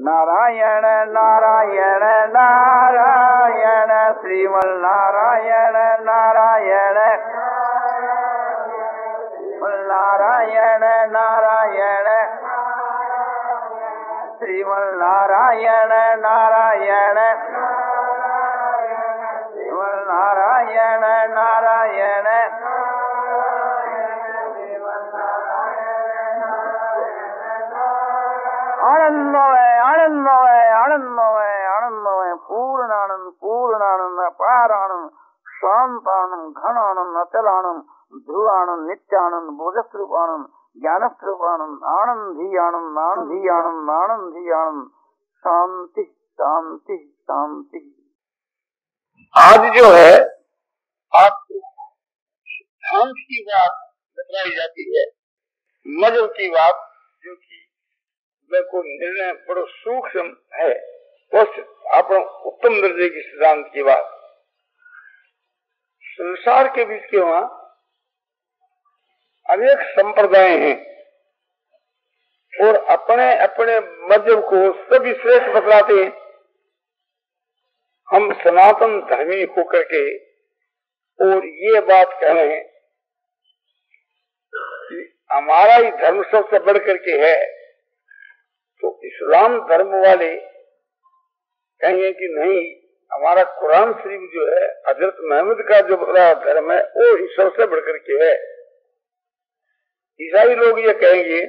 नारायण नारायण नारायण श्रीमन नारायण नारायण नारायण नारायण श्रीमन नारायण नारायण श्रीमन नारायण नारायण आनंदमय आनंदमय आनंदमय आनंदमय पूर्णानंद पूर्णानंद अपारानंद शांतानंद घनानंद अचलानंद ध्रुवानंद नित्यानंद बोधस्वरूपानंद ज्ञानस्वरूपानंद आनंदी आनंद आनंदी आनंद आनंदी आनंद शांति शांति शांति। आज जो है आपको सिद्धांत की बात बताई जाती है, मजहब की बात जो कि को निर्णय बड़ो सूक्ष्म है, उस अपना उत्तम दर्जे की सिद्धांत की बात। संसार के बीच के वहां अनेक संप्रदाय हैं और अपने अपने मजहब को सभी श्रेष्ठ बतलाते हैं। हम सनातन धर्मी होकर के और ये बात कह रहे हैं कि हमारा ही धर्म सबसे बढ़ करके है, तो इस्लाम धर्म वाले कहेंगे कि नहीं, हमारा कुरान शरीफ जो है हजरत मोहम्मद का जो बड़ा धर्म है वो ईश्वर से बढ़कर के है। ईसाई लोग ये कहेंगे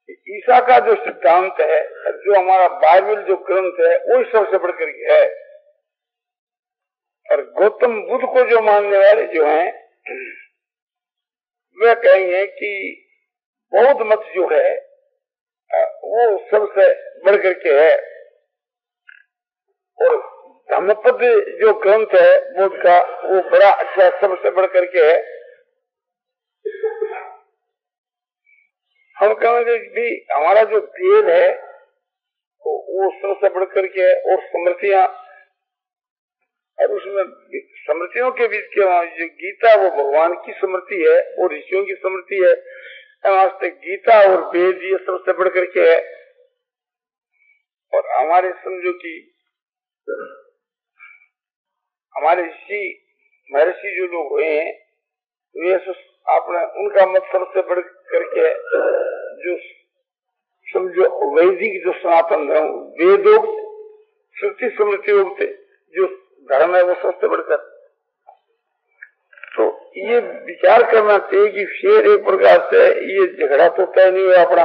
कि ईसा का जो सिद्धांत है, जो हमारा बाइबल जो ग्रंथ है वो ईश्वर से बढ़कर के है। और गौतम बुद्ध को जो मानने वाले जो हैं वे कहेंगे कि बौद्ध मत जो है वो सबसे बढ़कर के है। और धम्मपद जो ग्रंथ है बुद्ध का वो बड़ा अच्छा सबसे बढ़कर के है। हम कहेंगे भी हमारा जो वेद है वो सबसे बढ़कर के है। और स्मृतियां, और उसमें स्मृतियों के बीच के जो गीता वो भगवान की स्मृति है और ऋषियों की स्मृति है। वास्ते गीता और वेद ये सबसे बढ़कर के है। और हमारे समझो कि हमारे ऋषि महर्षि जो लोग हुए हैं वे आपने उनका मत सबसे बढ़ करके जो समझो वैदिक जो सनातन धर्म वेदोक्त श्रुति स्मृतियोक्त जो धर्म है वो सबसे बढ़कर। तो ये विचार करना चाहिए कि फिर एक प्रकार से ये झगड़ा तो तय नहीं हुआ अपना,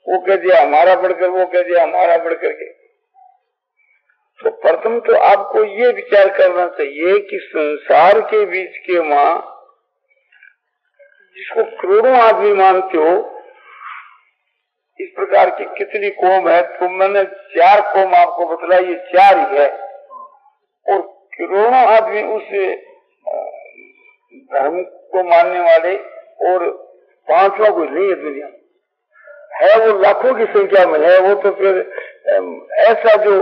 वो कह दिया हमारा बढ़कर, वो कह दिया हमारा बढ़कर के। तो प्रथम तो आपको ये विचार करना चाहिए कि संसार के बीच के मां जिसको करोड़ों आदमी मानते हो, इस प्रकार की कितनी कौम है, तो मैंने 4 कौम आपको बतलाई, ये 4 ही है। और करोड़ों आदमी उस धर्म को मानने वाले और 500 कोई नहीं है दुनिया है, वो लाखों की संख्या में है। वो तो फिर ऐसा जो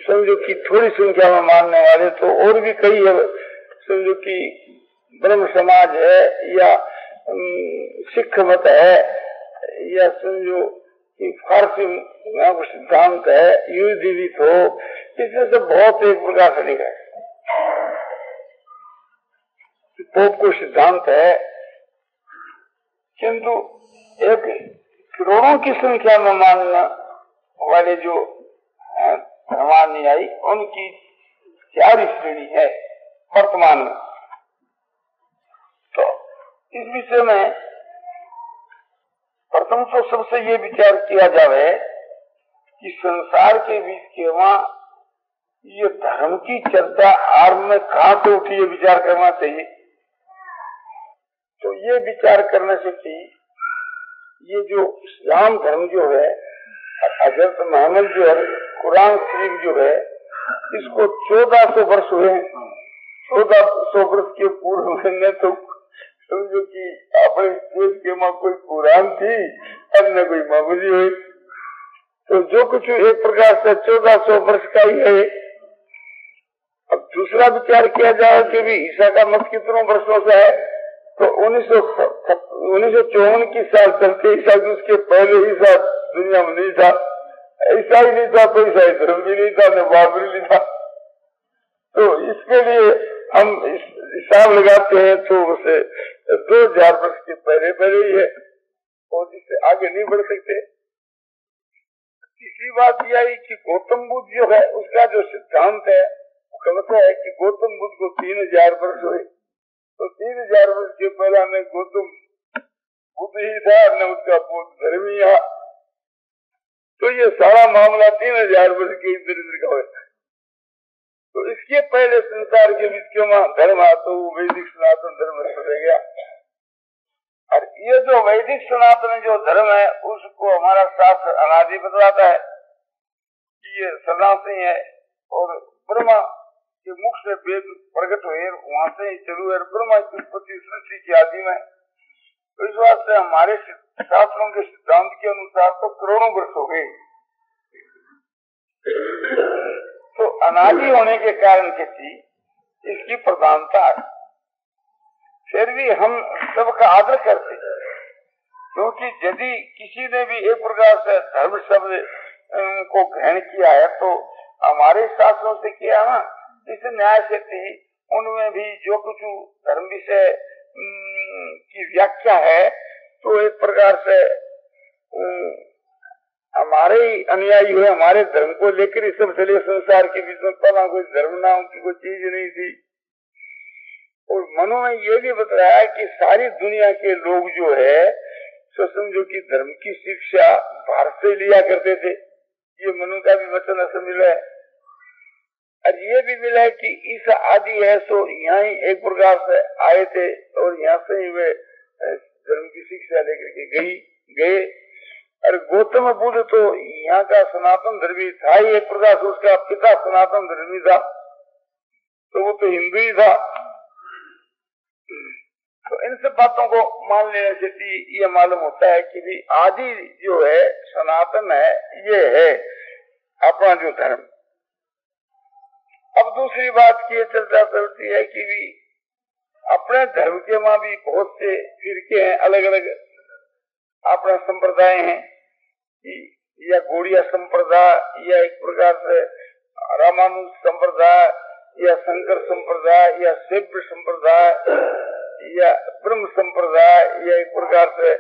समझो कि थोड़ी संख्या में मानने वाले तो और भी कई है। समझो कि ब्रह्म समाज है या सिख मत है या समझो कि फारसी सिद्धांत है, युद्धित हो, इसमें से बहुत एक प्रकार से निकला पोप को सिद्धांत है। किंतु एक करोड़ों की संख्या में मानने वाले जो धर्मानुयायी उनकी 4 श्रेणी है वर्तमान में। तो इस विषय में प्रथम तो सबसे ये विचार किया जावे कि संसार के बीच के वहां ये धर्म की चर्चा आरंभ में कहां से उठी, ये विचार करना चाहिए। तो ये विचार करने से कि ये जो इस्लाम धर्म जो है, हजरत मोहम्मद जो है, कुरान शरीफ जो है, इसको 1400 वर्ष हुए। 1400 वर्ष के पूर्व में तो समझो कि अपने देश के मां कोई कुरान थी और न कोई मामूली हुई। तो जो कुछ एक प्रकार से 1400 वर्ष का ही है। अब दूसरा विचार किया जाए कि भी ईसा का मत कितनों वर्षों से है, तो 1954 की साल चलते ईसा, उसके पहले ही साल दुनिया में नहीं था, ऐसा ही नहीं था तो ईसाई धर्म भी नहीं था, न बाबरी नहीं था। तो इसके लिए हम हिसाब लगाते हैं तो उसे 2000 वर्ष के पहले ही है और इससे आगे नहीं बढ़ सकते। तीसरी बात यह है कि गौतम बुद्ध जो है उसका जो सिद्धांत है वो कहता है कि गौतम बुद्ध को 3000 वर्ष हुए, तो 3000 वर्ष के पहला न गौतम बुद्ध ही था न उसका बौद्ध धर्म ही था। तो ये सारा मामला 3000 वर्ष के इधर उधर का है। तो इसके पहले संसार के बीच क्यों धर्म आ तो वो वैदिक सनातन धर्म रह गया। और ये जो वैदिक सनातन जो धर्म है उसको हमारा शास्त्र अनादि बतलाता है कि ये सदा से है और ब्रह्मा के मुख से वेद प्रकट हुए, वहां से ही चलू है। ब्रह्मा की उत्पत्ति सृष्टि की आदि में, तो इस वास्ते हमारे शास्त्रों के सिद्धांत के अनुसार तो करोड़ों वर्ष हो गए। तो अनादि होने के कारण किसी इसकी प्रधानता है। फिर भी हम सबका आदर करते, क्योंकि यदि किसी ने भी एक प्रकार से धर्म शब्द को ग्रहण किया है तो हमारे शास्त्रों से किया ना, इस न्याय से थी उनमें भी जो कुछ धर्म विषय की व्याख्या है तो एक प्रकार से हमारे ही अनुयायी हुए, हमारे धर्म को लेकर इस सब चले। संसार के बीच में पहला कोई धर्म नाम की कोई चीज नहीं थी। और मनु में ये भी बताया कि सारी दुनिया के लोग जो है सो समझो कि धर्म की शिक्षा भारत से लिया करते थे। ये मनु का भी वचन ऐसा मिला है। और ये भी मिला है कि ईसा आदि है सो यहाँ ही एक प्रकार से आए थे और यहाँ से ही वे धर्म की शिक्षा लेकर के गए। और गौतम बुद्ध तो यहाँ का सनातन धर्मी था ही, एक प्रकार से उसका पिता सनातन धर्मी था, तो वो तो हिंदू ही था। तो इन सब बातों को मान लेने से ये मालूम होता है कि भी आदि जो है सनातन है, ये है अपना जो धर्म। अब दूसरी बात की चर्चा चलती है कि भी अपने धर्म के वहां भी बहुत से फिरके हैं, अलग अलग अपना संप्रदाय हैं, या गौड़िया संप्रदाय, या एक प्रकार से रामानुज संप्रदाय, या शंकर संप्रदाय, या शैव संप्रदाय, या ब्रह्म संप्रदाय, या एक प्रकार से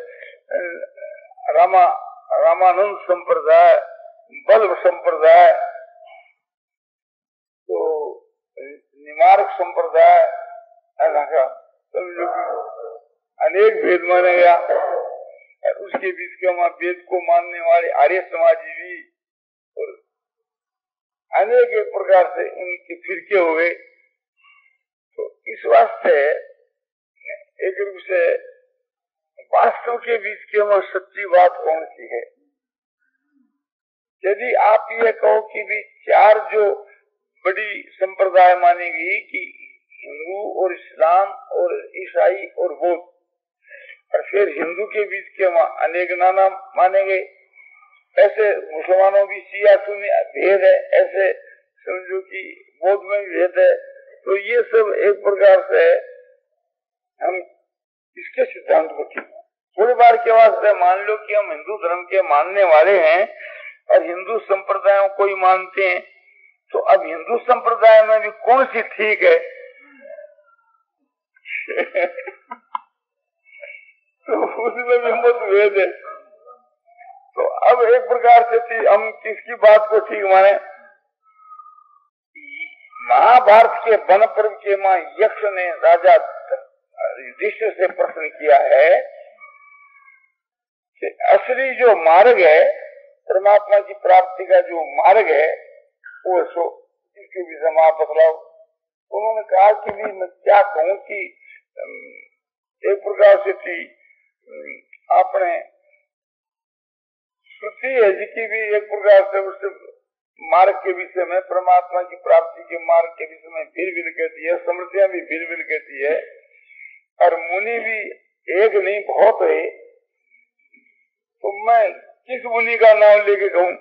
रामानंद संप्रदाय, बल्ब संप्रदाय, तो निमार्क संप्रदाय, अनेक भेद माना गया। उसके बीच के वहां वेद को मानने वाले आर्य समाजी भी और अनेक एक प्रकार से उनके फिरके हुए। तो इस वास्ते एक रूप से वास्तव के बीच के वहां सच्ची बात कौन सी है? यदि आप ये कहो कि भी चार जो बड़ी संप्रदाय मानेगी कि हिंदू और इस्लाम और ईसाई और बौद्ध, और फिर हिंदू के बीच के वहाँ अनेक नाना मानेंगे, ऐसे मुसलमानों की शिया सुन्नी भेद है, ऐसे समझो कि बौद्ध में भेद है। तो ये सब एक प्रकार से हम इसके सिद्धांत को थोड़ी बार के वास्ते मान लो कि हम हिंदू धर्म के मानने वाले हैं और हिंदू संप्रदायों को ही मानते हैं, तो अब हिंदू संप्रदाय में भी कौन सी ठीक है? तो उसमें भी मतभेद है। तो अब एक प्रकार से हम किसकी बात को ठीक माने? महाभारत के वन पर्व के मां यक्ष ने राजा युधिष्ठिर से प्रश्न किया है कि असली जो मार्ग है, परमात्मा की प्राप्ति का जो मार्ग है वो सो इसके विषय में आप बतलाओ। उन्होंने कहा कि भी मैं क्या कहूँ कि एक प्रकार से थी आपने श्रुति है जिसकी भी एक प्रकार से उससे मार्ग के विषय में, परमात्मा की प्राप्ति के मार्ग के विषय में भिन्न कहती है, स्मृतियां भी भिन्न कहती है, और मुनि भी एक नहीं बहुत है। तो मैं किस मुनि का नाम लेके कहूँ?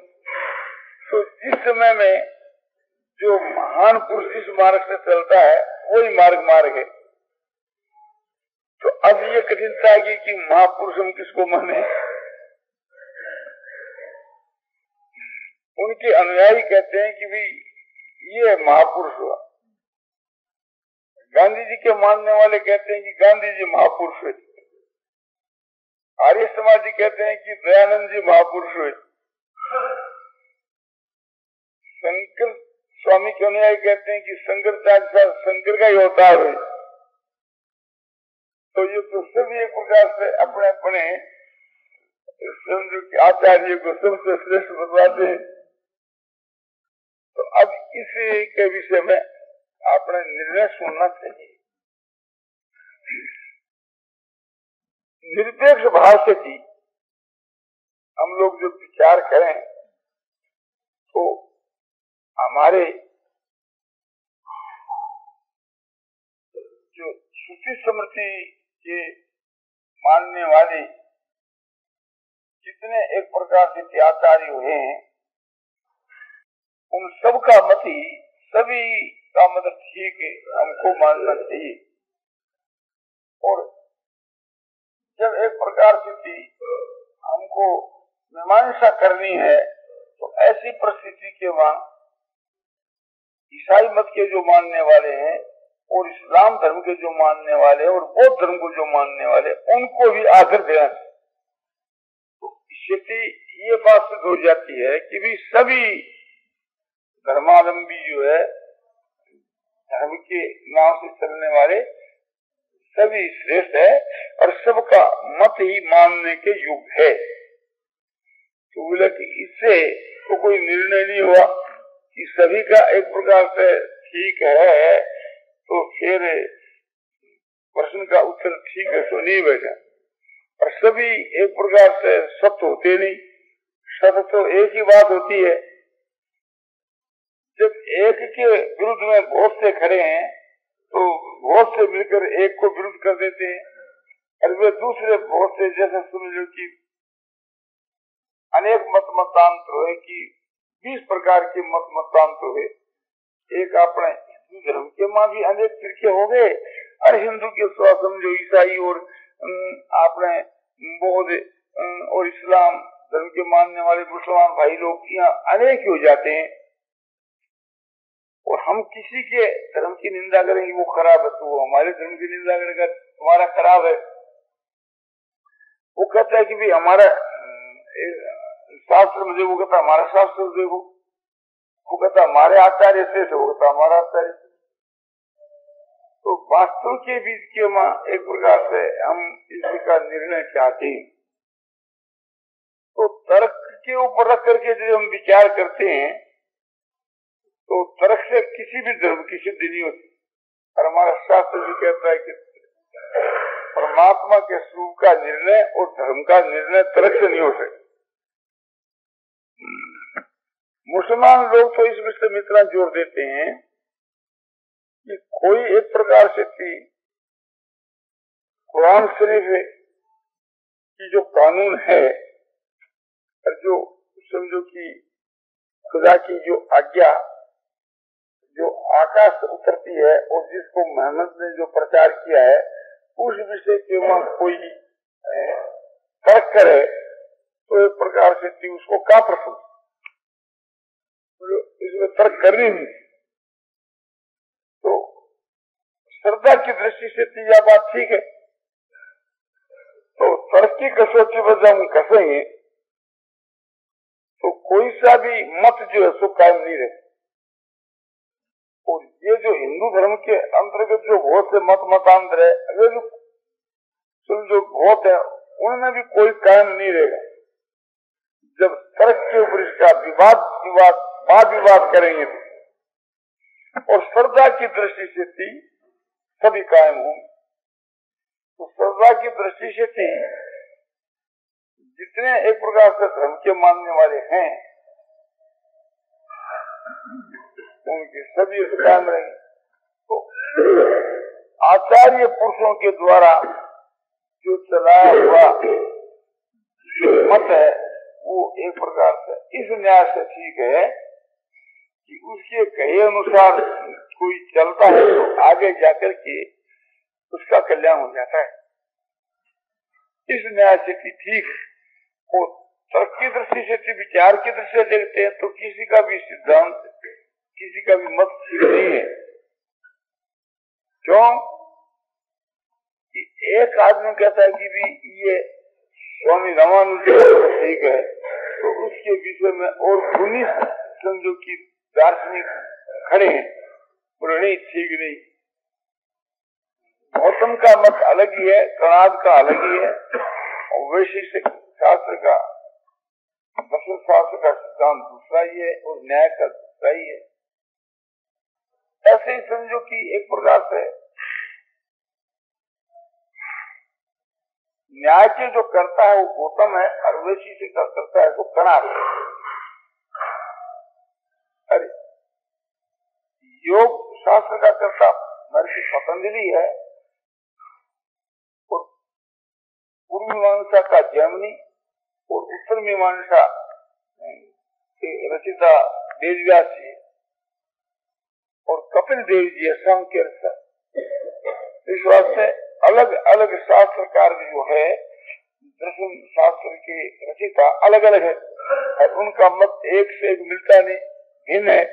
तो जिस समय में जो महान पुरुष इस मार्ग से चलता है वही मार्ग है। तो अब ये कठिनता है कि महापुरुष हम किसको माने? उनके अनुयायी कहते हैं कि भाई ये महापुरुष हुआ। गांधी जी के मानने वाले कहते हैं कि गांधी जी महापुरुष हुए। आर्य समाजी कहते हैं कि दयानंद जी महापुरुष हुए। शंकर स्वामी के अनुयायी कहते हैं कि शंकराचार्य शंकर का ही अवतार हुए। तो ये तो सभी एक प्रकार से अपने अपने आचार्य को सबसे श्रेष्ठ बतलाते हैं। तो अब इसी के विषय में अपने निर्णय सुनना चाहिए। निरपेक्ष भाव से की हम लोग जो विचार करें तो हमारे जो श्रुति स्मृति के मानने वाले जितने एक प्रकार से आचार्य हुए हैं, उन सब का मत ही सभी का मत ठीक है, हमको मानना चाहिए। और जब एक प्रकार से हमको मीमांसा करनी है तो ऐसी परिस्थिति के वहां ईसाई मत के जो मानने वाले हैं और इस्लाम धर्म के जो मानने वाले और बौद्ध धर्म को जो मानने वाले, उनको भी आदर देना। तो इससे ये बात सिद्ध हो जाती है कि भी सभी धर्मावलंबी जो है, धर्म के नाम से चलने वाले सभी श्रेष्ठ है और सबका मत ही मानने के योग्य है। तो बोला कि इससे तो कोई निर्णय नहीं हुआ कि सभी का एक प्रकार से ठीक है, तो फिर प्रश्न का उत्तर ठीक है तो नहीं बैठा। और सभी एक प्रकार से सत्य होते नहीं। सत्य तो एक ही बात होती है। जब एक के विरुद्ध में बहुत से खड़े हैं तो बहुत से मिलकर एक को विरुद्ध कर देते हैं, और वे दूसरे बहुत से, जैसे समझ लो कि अनेक मतांतर हुए कि 20 प्रकार के मतांतर हुए। एक अपने हिंदू धर्म के मां भी अनेक फिरके हो गए, और हिंदू के समझो ईसाई और अपने बौद्ध और इस्लाम धर्म के मानने वाले मुसलमान भाई लोग यहाँ अनेक हो जाते हैं। और हम किसी के धर्म की निंदा करेंगे वो खराब है, तो वो हमारे धर्म की निंदा करेगा तुम्हारा खराब है। वो कहता है कि भाई हमारा शास्त्र मुझे, वो कहता हमारा शास्त्र देखो, वो कहता हमारे आचार्य से, वो कहता हमारा आचार्य। तो वास्तव के बीच के मां एक प्रकार से हम इसका निर्णय चाहते हैं। तो तर्क के ऊपर रख करके जब हम विचार करते हैं तो तर्क से किसी भी धर्म की सिद्धि नहीं होती। और हमारा शास्त्र भी कहता है कि परमात्मा के स्वरूप का निर्णय और धर्म का निर्णय तर्क से नहीं हो सकता। मुसलमान लोग तो इस विषय में इतना जोर देते हैं कि कोई एक प्रकार से थी कुरान शरीफ की जो कानून है, और जो समझो कि खुदा की जो आज्ञा जो आकाश से उतरती है और जिसको मोहम्मद ने जो प्रचार किया है, उस विषय के वहां कोई तर्क करे तो एक प्रकार से उसको काफिर समझे, इसमें तर्क करनी नहीं। तो श्रद्धा की दृष्टि से यह बात ठीक है। तो तर्क की कसौटी पर जब हम कसेंगे तो कोई सा भी मत जो है सो कायम नहीं रहे। और ये जो हिंदू धर्म के अंतर्गत जो बहुत से मतांतर है, अगर जो बहुत है, उनमें भी कोई कायम नहीं रहेगा। जब तर्क के ऊपर इसका वाद विवाद करेंगे और श्रद्धा की दृष्टि से थी सभी कायम होंगे। तो श्रद्धा की दृष्टि से थी जितने एक प्रकार से धर्म के मानने वाले हैं उनके सभी कायम रहेंगे। तो आचार्य पुरुषों के द्वारा जो चलाया हुआ जो मत है वो एक प्रकार से इस न्याय से ठीक है कि उसके कहे अनुसार कोई चलता है तो आगे जाकर के उसका कल्याण हो जाता है। इस न्याय से ठीक है। और तर्क की दृष्टि से, विचार की दृष्टि से देखते हैं तो किसी का भी सिद्धांत, किसी का भी मत ठीक नहीं है। क्यों कि एक आदमी कहता है कि भी ये स्वामी रामानुज ठीक है, तो उसके विषय में और 19 समझो कि दार्शनिक खड़े हैं, बोले नहीं ठीक नहीं। गौतम का मत अलग ही है, कणाद का अलग ही है, और वैशेषिक शास्त्र का, दर्शन शास्त्र का सिद्धांत दूसरा ही है और न्याय का दूसरा ही है। ऐसे ही समझो कि एक प्रकार से न्याय के जो करता है वो गौतम है, और वैशेषिक का करता है वो कणाद। अरे योग शास्त्र का करता महर्षि पतंजलि है, और पूर्व मीमांसा का जैमिनी और उत्तर मीमांसा के रचिता वेदव्यास जी और कपिल देव जी है सांख्य। इस वास्ते अलग अलग शास्त्रकार जो है, दर्शन शास्त्र के रचिता अलग अलग है, और उनका मत एक से एक मिलता नहीं, भिन्न है।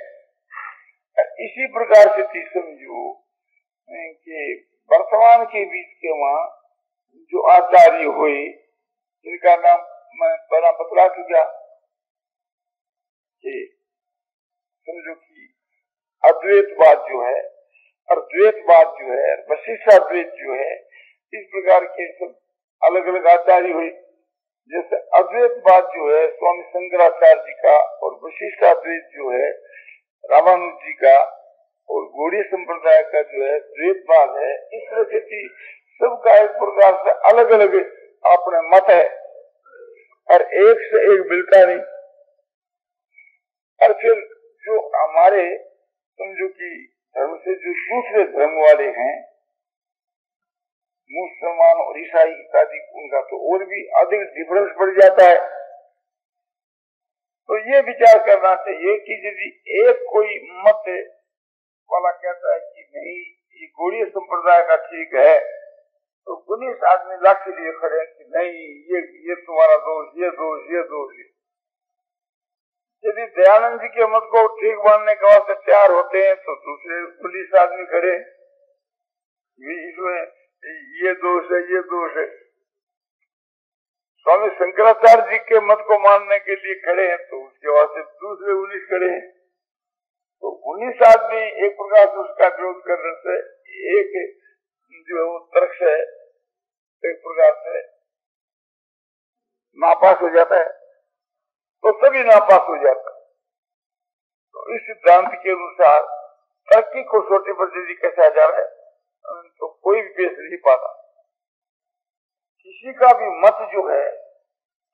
इसी प्रकार से समझो कि वर्तमान के बीच के वहाँ जो आचार्य हुए, जिनका नाम मैं पहला बतला चुका कि समझो कि अद्वैतवाद जो है और द्वैतवाद जो है, वशिष्ठाद्वैत जो है, इस प्रकार के सब अलग अलग आचार्य हुए। जैसे अद्वैतवाद जो है स्वामी शंकराचार्य जी का, और वशिष्ठाद्वैत जो है रामानुज जी का, और गौड़ीय संप्रदाय का जो है द्वैतवाद है। इस तरह से सबका एक प्रकार से अलग अलग अपने मत है, और एक से एक मिलता नहीं। और फिर जो हमारे समझो कि धर्म से जो दूसरे धर्म वाले हैं, मुसलमान और ईसाई इत्यादि, उनका तो और भी अधिक डिफरेंस बढ़ जाता है। तो ये विचार करना चाहिए कि यदि एक कोई मत वाला कहता है कि नहीं ये गौड़ीय संप्रदाय का ठीक है, तो 19 आदमी लाठी लिए खड़े कि नहीं ये तुम्हारा दोष, ये दोष, ये दोष। यदि दयानंद जी के मत को ठीक मानने के वास्ते तैयार होते हैं तो दूसरे 19 आदमी खड़े इसमें ये दोष है, ये दोष है। स्वामी शंकराचार्य जी के मत को मानने के लिए खड़े हैं तो उसके वास्ते दूसरे 19 खड़े हैं। तो 19 आदमी एक प्रकार से उसका विरोध करने से एक जो वो तर्क है एक प्रकार से नापास हो जाता है, तो सभी नापास हो जाता है। तो इस सिद्धांत के अनुसार तर्क की कसौटी पर यदि कैसा जा रहा है तो कोई भी पेश नहीं पाता। किसी का भी मत जो है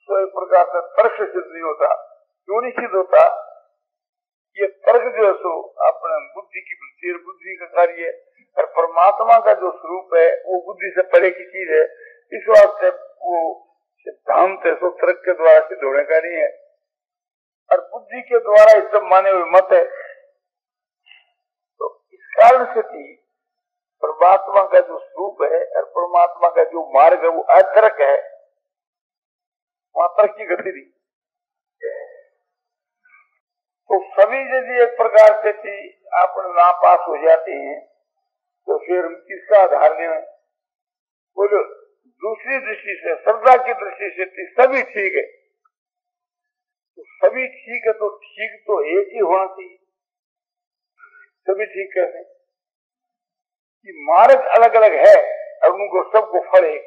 तो एक प्रकार से तर्क से सिद्ध नहीं होता। क्यों नहीं सिद्ध होता? ये तर्क जो है सो अपने बुद्धि की वृत्ति और बुद्धि का कार्य है, और परमात्मा का जो स्वरूप है वो बुद्धि से परे की चीज है। इस वास्ते वो सिद्धांत है सो तर्क के द्वारा सिद्ध होने का नहीं है, और बुद्धि के द्वारा इस सब माने हुए मत है। तो इस कारण से परमात्मा का जो स्वरूप है और परमात्मा का जो मार्ग है वो अतर्क है, वहां तर्क की गति नहीं। तो सभी यदि एक प्रकार से आप नापास हो जाते हैं तो फिर किसका आधार लें? बोलो दूसरी दृष्टि से, श्रद्धा की दृष्टि से सभी ठीक है, तो सभी ठीक है तो ठीक तो एक ही होना चाहिए। सभी ठीक कैसे कि मार्ग अलग अलग है और उनको सबको फल है।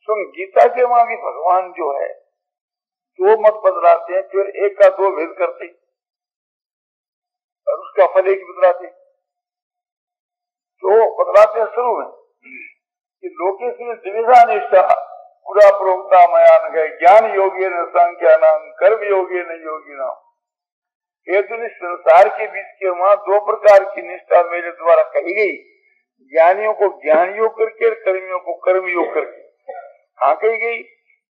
सुन गीता के वहां भी भगवान जो है दो मत बदलाते हैं, फिर एक का दो भेद करते और उसका फल एक बदलाते। तो बदलाते हैं शुरू में कि लोकेश दिविधा निष्ठा पूरा प्रोक्ता मयान गए ज्ञान योगी न संख्या नाम कर्म योगी न योगी नाम। हेतु संसार के बीच के वहां दो प्रकार की निष्ठा मेरे द्वारा कही गई, ज्ञानियों को ज्ञान योग करके और कर्मियों को कर्म योग करके। हाँ कही गई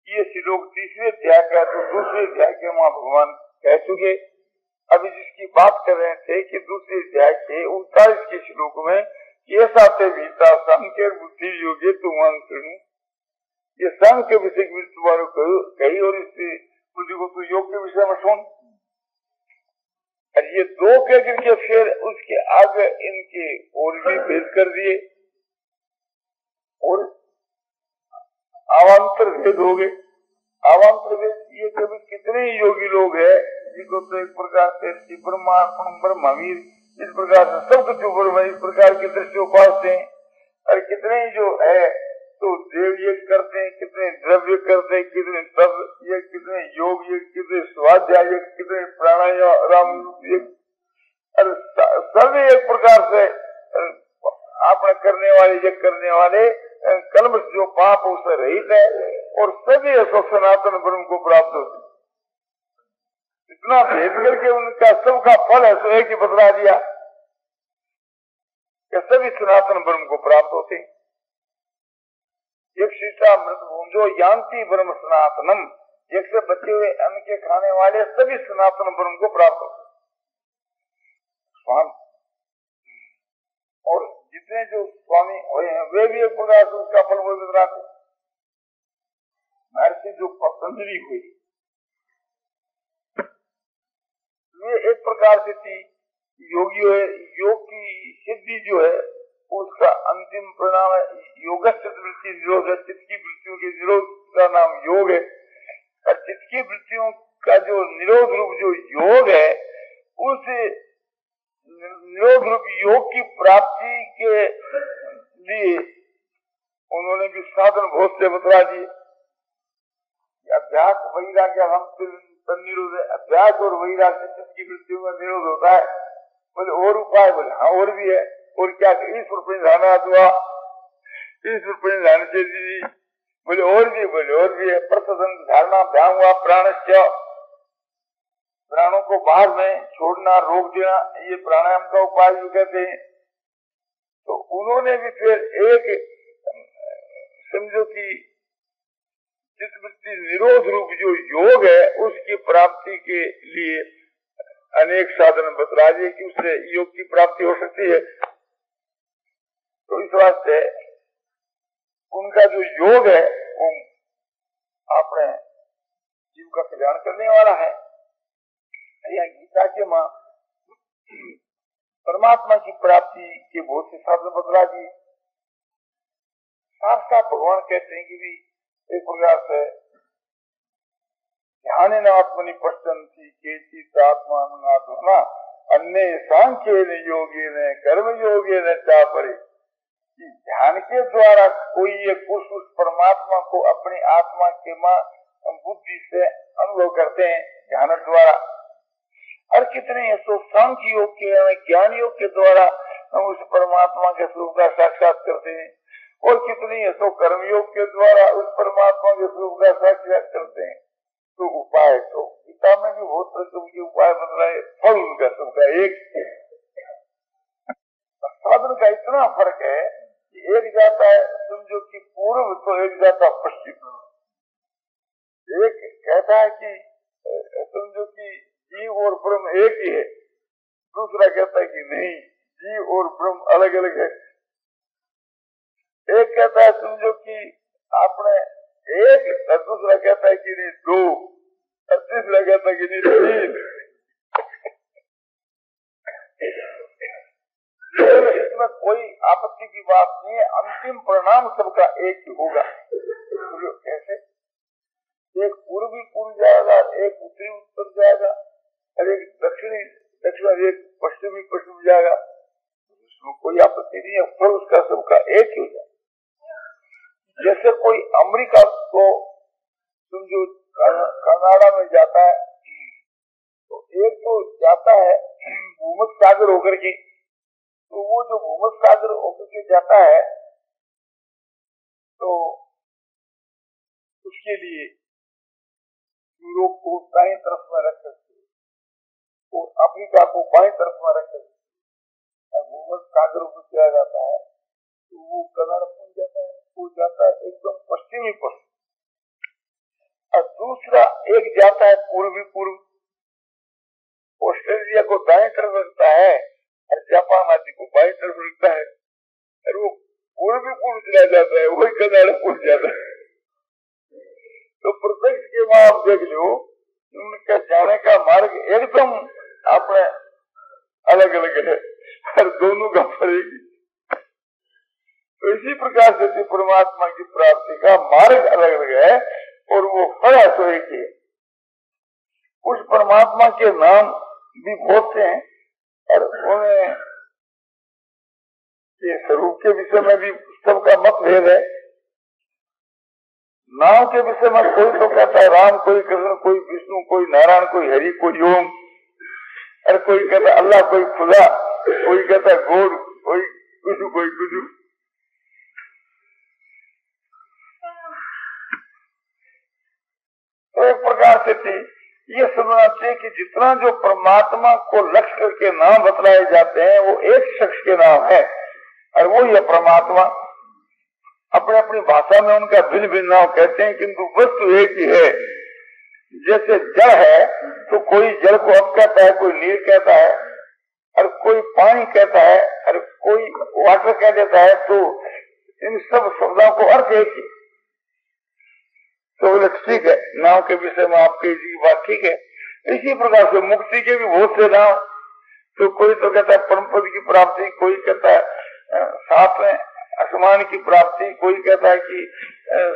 ये श्लोक तीसरे अध्याय का, तो दूसरे अध्याय के वहां भगवान कह चुके। अभी जिसकी बात कर रहे थे कि दूसरे अध्याय के 39 के श्लोक में ये साते भीता संख्य बुद्धि योगे तुम सुनू, ये संघ के विषय की तुम्हारे कही और इससे बुद्धि को तू योग के विषय में सुन। और ये दो कह करके फिर उसके आगे इनके और भी भेद कर दिए और अवान्तर भेद हो गए। अवान्तर भेद ये कभी कितने योगी लोग हैं जिनको तो एक प्रकार से ब्रह्मार्पण ब्रह्मवीर इस प्रकार से शब्द के ऊपर इस प्रकार की दृष्टि उपासते हैं। और कितने जो है तो देव यज्ञ करते हैं, कितने द्रव्य करते हैं, कितने तप यज्ञ, कितने योग यज्ञ, कितने स्वाध्याय यज्ञ, कितने प्राणायाम यज्ञ, और सभी एक प्रकार से आपने करने वाले यज्ञ करने वाले कलम जो पाप उससे रहित है और सभी सनातन ब्रह्म को प्राप्त होते। इतना भेद करके उनका सबका फल है सो एक ही बतला दिया कि सभी सनातन ब्रह्म को प्राप्त होते। एक शीशा मृत जो यान्ति ब्रह्म सनातनम, एक से बचे हुए अन्न के खाने वाले सभी सनातन ब्रह्म को प्राप्त होते। और जितने जो स्वामी हुए हैं वे भी एक प्रकार से उसका फल वो बतलाते। महर्षि जो पतंजलि हुई वे एक प्रकार से थी योगी है। योग की सिद्धि जो है उसका अंतिम परिणाम है योग वृत्ति निरोध है। चित्त की वृत्तियों के निरोध का नाम योग है। और चित्त की वृत्तियों का जो निरोध रूप जो योग है उस निरोध रूप योग की प्राप्ति के लिए उन्होंने भी साधन बहुत से बतला दिए। अभ्यास वैराग्य हम निरोध है। अभ्यास और वैराग्य से चित्त की वृत्तियों का निरोध होता है। बोले और उपाय, बोले हाँ और भी है। और क्या ईश्वर प्रणिधान हुआ, ईश्वर प्रणिधान से बोले और भी है। प्रसन्न धारणा ध्यान हुआ, प्राणस्य प्राणों को बाहर में छोड़ना रोक देना, ये प्राणायाम का उपाय भी कहते हैं। तो उन्होंने भी फिर एक समझो कि चित्तवृत्ति निरोध रूप जो योग है उसकी प्राप्ति के लिए अनेक साधन बतला दिए कि उससे योग की प्राप्ति हो सकती है। तो इस वास्ते उनका जो योग है वो अपने जीव का कल्याण करने वाला है। यह गीता के मां परमात्मा की प्राप्ति के बहुत से साधन बतला दिए। साफ साफ भगवान कहते हैं कि भी एक प्रकार से ध्यान आत्मनि पश्यन्ति केचित् आत्मानुनात्मना अन्य सांख्य योगे ने कर्म योगे ने चापरे। ध्यान के द्वारा कोई ये पुरुष उस परमात्मा को अपनी आत्मा के मां बुद्धि से अनुभव करते हैं ध्यान द्वारा। और कितने सो सांख्य योग के ज्ञान योग के द्वारा हम उस परमात्मा के स्वरूप का साक्षात करते हैं। और कितनी सो कर्मयोग के द्वारा उस परमात्मा के स्वरूप का साक्षात करते हैं। तो उपाय तो गीता में भी बहुत प्रकार के उपाय बन रहे, फल उनका सबका एक। साधन का इतना फर्क है कि एक जाता है समझो कि पूर्व तो एक जाता पश्चिम। एक कहता है कि समझो कि जीव और ब्रह्म एक ही है, दूसरा कहता है कि नहीं जीव और ब्रह्म अलग अलग है। एक कहता है समझो कि आपने एक, दूसरा कहता है कि नहीं दो, तीसरा कहता है कि नहीं तीन। इसमें कोई आपत्ति की बात नहीं है। अंतिम परिणाम सबका एक ही होगा। तो कैसे एक पूर्वी पूर्व जाएगा, एक उत्तरी उत्तर जाएगा और एक दक्षिणी दक्षिण, एक पश्चिमी पश्चिम जाएगा। इसमें कोई आपत्ति नहीं है, फल उसका सबका एक ही हो जाएगा। जैसे कोई अमेरिका को समझो कनाडा में जाता है तो एक तो जाता है भूमध्य सागर होकर के, तो वो जो भूमध्य सागर होकर के जाता है तो उसके लिए यूरोप को दाईं तरफ में रख सकते और अफ्रीका को बाईं तरफ में रख सकते। भूमध्य सागर को किया जाता है तो वो कनाडा पहुंच जाता है, वो जाता है एकदम पश्चिमी पर। और दूसरा एक जाता है पूर्वी पूर्व, ऑस्ट्रेलिया को दाएं तरफ रखता है और जापान आदि को बाईं तरफ रखता है। और वो पूर्वी पूर्व चला जाता है, वही कनाडा पहुंच जाता है। तो प्रत्यक्ष के वहां आप देख लो, उनका जाने का मार्ग एकदम अपने अलग अलग है, हर दोनों का फरेगी। तो इसी प्रकार से परमात्मा की प्राप्ति का मार्ग अलग अलग है और वो फल तो एक ही है। उस परमात्मा के नाम भी बहुत से हैं और उन्हें के स्वरूप के विषय में भी सबका मतभेद है। नाम के विषय में कोई तो कहता है राम, कोई कृष्ण, कोई विष्णु, कोई नारायण, कोई हरि, कोई ओम, और कोई कहता है अल्लाह, कोई खुदा, कोई कहता है गॉड, कोई कुछ, कोई कुछ। तो एक प्रकार से थी ये समझना चाहिए कि जितना जो परमात्मा को लक्ष्य करके नाम बतलाए जाते हैं वो एक शख्स के नाम है और वो ये परमात्मा अपने अपनी भाषा में उनका भिन्न भिन्न नाम कहते हैं, किंतु वस्तु एक ही है। जैसे जल है तो कोई जल को अब कहता है, कोई नीर कहता है और कोई पानी कहता है और कोई वाटर कह देता है, तो इन सब शब्दों को अर्थ एक ही। तो बोले ठीक है, नाव के विषय में आपकी बात ठीक है। इसी प्रकार से मुक्ति के भी बहुत से नाम, तो कोई तो कहता है परम पद की प्राप्ति, कोई कहता है सातवें आसमान की प्राप्ति, कोई कहता है कि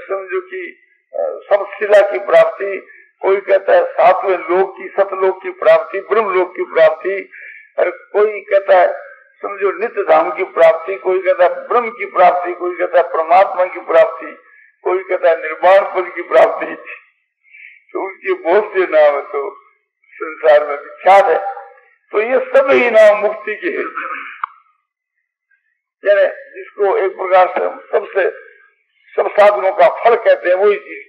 समझो कि समशिला की प्राप्ति, कोई कहता है सातवें लोक की, सतलोक की प्राप्ति, ब्रह्म लोक की प्राप्ति, और कोई कहता है समझो नित्य धाम की प्राप्ति, कोई कहता है ब्रह्म की प्राप्ति, कोई कहता है परमात्मा की प्राप्ति, कोई कहता है निर्वाण पद की प्राप्ति। तो उनके बहुत से नाम तो संसार में विख्यात है। तो ये सब ही नाम मुक्ति के है, यानी जिसको एक प्रकार से सबसे सब साधनों का फल कहते हैं, वही चीज